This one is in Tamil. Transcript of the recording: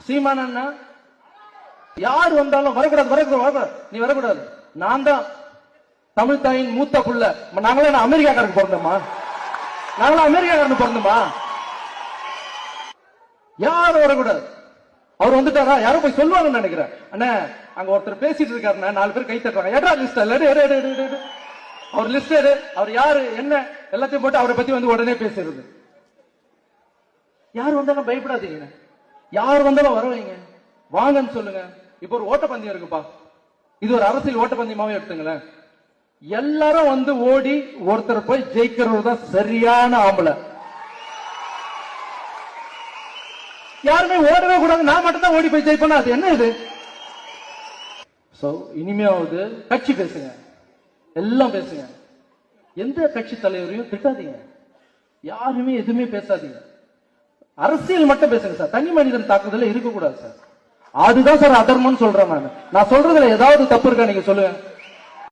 சீமான் அண்ணா யார் வந்தாலும் வரக்கூடாது வரக்கூடாது, நீ வரக்கூடாது. நான் தான் தமிழ் தாயின் மூத்த புள்ள. நாங்களே அமெரிக்காக்காரனுக்கு பிறந்தோமா? நாங்களும் அமெரிக்காக்காரனுக்கு பிறந்தோமா? யாரும் வரக்கூடாது. அவர் வந்துட்டாரா? யாரும் போய் சொல்லுவாங்கன்னு நினைக்கிறேன். அண்ணா அங்க ஒருத்தர் பேசிட்டு இருக்காருன்னா 4 பேர் கை தட்டுறாங்க. எடா லிஸ்ட் அவர் லிஸ்ட் அவர் யாரு என்ன எல்லாத்தையும் போட்டு அவரை பத்தி வந்து உடனே பேசுறது. யார் வந்தாலும் பயப்படாதீங்க, யார் வந்தாலும் வர வைங்க, வாங்கன்னு சொல்லுங்க. இப்ப ஒரு ஓட்டப்பந்தயம் இருக்குப்பா, இது ஒரு அரசியல் ஓட்டப்பந்தயமாவே எடுத்துங்களேன். எல்லாரும் வந்து ஓடி ஒருத்தர் போய் ஜெயிக்கிறது தான் சரியான ஆம்பளை. யாருமே ஓடவே கூடாது, நான் மட்டும் தான் ஓடி போய் ஜெயிப்பேன். அது என்ன இது? இனிமையாவது கட்சி பேசுங்க, எல்லாம் பேசுங்க. எந்த கட்சி தலைவரையும் திட்டாதீங்க, யாருமே எதுவுமே பேசாதீங்க. அரசியல் மட்டும் பேசுங்க சார். தனி மனிதன் தாக்குதல இருக்கக்கூடாது சார். அதுதான் சார் அதர்மம்னு சொல்றேன். நான் சொல்றதுல ஏதாவது தப்பு இருக்கா நீங்க சொல்லுங்க.